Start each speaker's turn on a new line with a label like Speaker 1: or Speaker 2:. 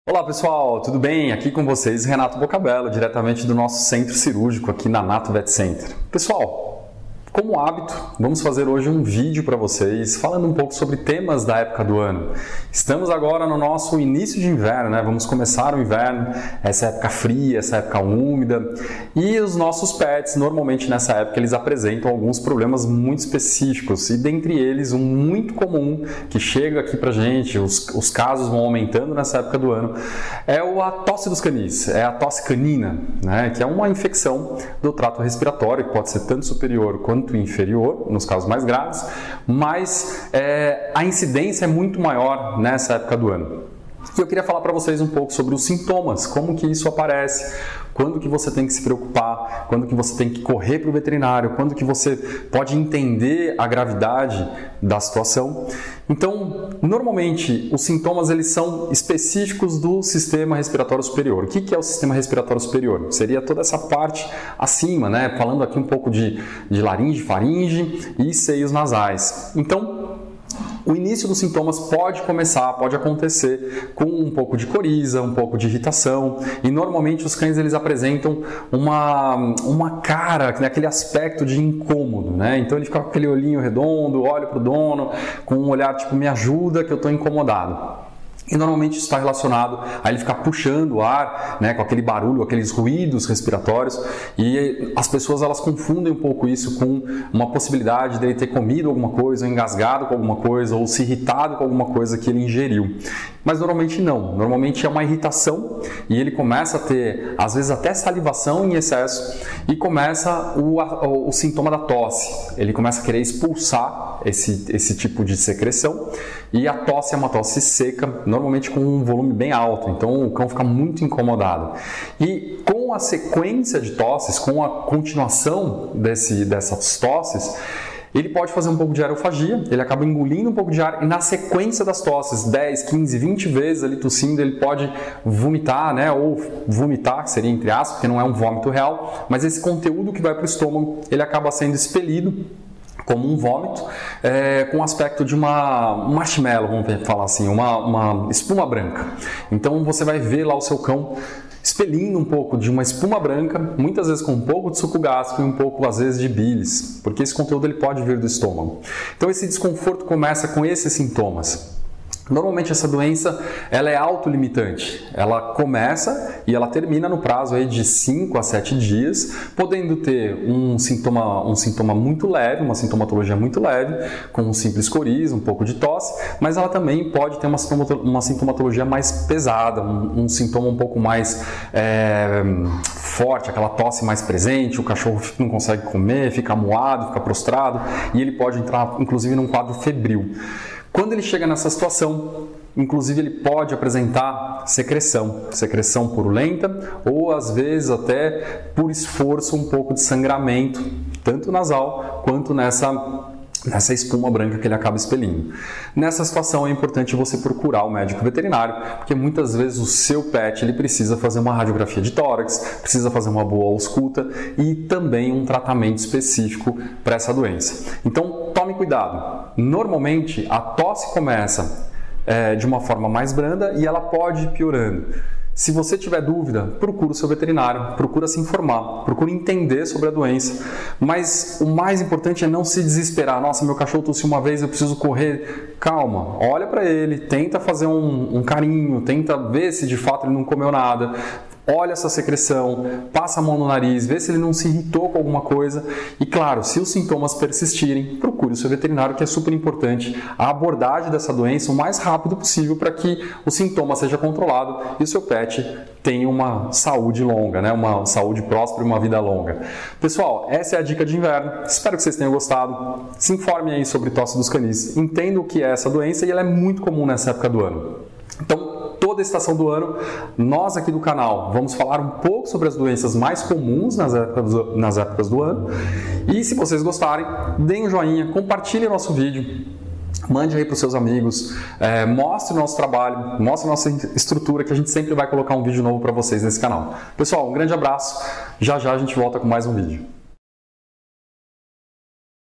Speaker 1: Olá pessoal, tudo bem? Aqui com vocês Renato Bocabello, diretamente do nosso centro cirúrgico aqui na Nato Vet Center. Pessoal, como hábito, vamos fazer hoje um vídeo para vocês falando um pouco sobre temas da época do ano. Estamos agora no nosso início de inverno, né? Vamos começar o inverno, essa época fria, essa época úmida, e os nossos pets, normalmente nessa época, eles apresentam alguns problemas muito específicos, e dentre eles, um muito comum que chega aqui pra gente, os casos vão aumentando nessa época do ano, é a tosse dos canis, é a tosse canina, né? Que é uma infecção do trato respiratório, que pode ser tanto superior quanto inferior, nos casos mais graves, mas a incidência é muito maior nessa época do ano. E eu queria falar para vocês um pouco sobre os sintomas, como que isso aparece, quando que você tem que se preocupar, quando que você tem que correr para o veterinário, quando que você pode entender a gravidade da situação. Então, normalmente, os sintomas eles são específicos do sistema respiratório superior. O que é o sistema respiratório superior? Seria toda essa parte acima, né? Falando aqui um pouco de laringe, faringe e seios nasais. Então, o início dos sintomas pode acontecer com um pouco de coriza, um pouco de irritação, e normalmente os cães eles apresentam uma cara, aquele aspecto de incômodo, né? Então ele fica com aquele olhinho redondo, olha para o dono, com um olhar tipo, me ajuda que eu estou incomodado. E normalmente isso está relacionado a ele ficar puxando o ar, né, com aquele barulho, aqueles ruídos respiratórios, e as pessoas elas confundem um pouco isso com uma possibilidade de ele ter comido alguma coisa, ou engasgado com alguma coisa, ou se irritado com alguma coisa que ele ingeriu. Mas normalmente não, normalmente é uma irritação e ele começa a ter, às vezes até salivação em excesso, e começa o sintoma da tosse. Ele começa a querer expulsar esse tipo de secreção, e a tosse é uma tosse seca, normalmente com um volume bem alto, então o cão fica muito incomodado. E com a sequência de tosses, com a continuação dessas tosses, ele pode fazer um pouco de aerofagia, ele acaba engolindo um pouco de ar, e na sequência das tosses, 10, 15, 20 vezes ali tossindo, ele pode vomitar, né? Ou vomitar, que seria entre aspas, porque não é um vômito real, mas esse conteúdo que vai para o estômago, ele acaba sendo expelido como um vômito, com o aspecto de uma marshmallow, vamos falar assim, uma espuma branca. Então você vai ver lá o seu cão expelindo um pouco de uma espuma branca, muitas vezes com um pouco de suco gástrico e um pouco, às vezes, de bilis, porque esse conteúdo ele pode vir do estômago. Então esse desconforto começa com esses sintomas. Normalmente essa doença ela é autolimitante, ela começa e ela termina no prazo aí de 5 a 7 dias, podendo ter um sintoma muito leve, uma sintomatologia muito leve, com um simples coriza, um pouco de tosse, mas ela também pode ter uma sintomatologia mais pesada, um sintoma um pouco mais forte, aquela tosse mais presente, o cachorro não consegue comer, fica amuado, fica prostrado, e ele pode entrar inclusive num quadro febril. Quando ele chega nessa situação, inclusive ele pode apresentar secreção purulenta, ou às vezes até por esforço um pouco de sangramento, tanto nasal quanto nessa espuma branca que ele acaba expelindo. Nessa situação é importante você procurar o médico veterinário, porque muitas vezes o seu pet ele precisa fazer uma radiografia de tórax, precisa fazer uma boa ausculta e também um tratamento específico para essa doença. Então tome cuidado. Normalmente a tosse começa de uma forma mais branda e ela pode ir piorando. Se você tiver dúvida, procura o seu veterinário, procura se informar, procura entender sobre a doença, mas o mais importante é não se desesperar. Nossa, meu cachorro tossiu uma vez, eu preciso correr. Calma, olha para ele, tenta fazer um carinho, tenta ver se de fato ele não comeu nada. Olha essa secreção, passa a mão no nariz, vê se ele não se irritou com alguma coisa. E claro, se os sintomas persistirem, procure o seu veterinário, que é super importante a abordagem dessa doença o mais rápido possível para que o sintoma seja controlado e o seu pet tenha uma saúde longa, né? Uma saúde próspera e uma vida longa. Pessoal, essa é a dica de inverno. Espero que vocês tenham gostado. Se informem aí sobre tosse dos canis. Entenda o que é essa doença e ela é muito comum nessa época do ano. Então, toda a estação do ano, nós aqui do canal vamos falar um pouco sobre as doenças mais comuns nas épocas do ano. E se vocês gostarem, deem um joinha, compartilhem o nosso vídeo, mande aí para os seus amigos, mostre o nosso trabalho, mostre a nossa estrutura, que a gente sempre vai colocar um vídeo novo para vocês nesse canal. Pessoal, um grande abraço, já já a gente volta com mais um vídeo.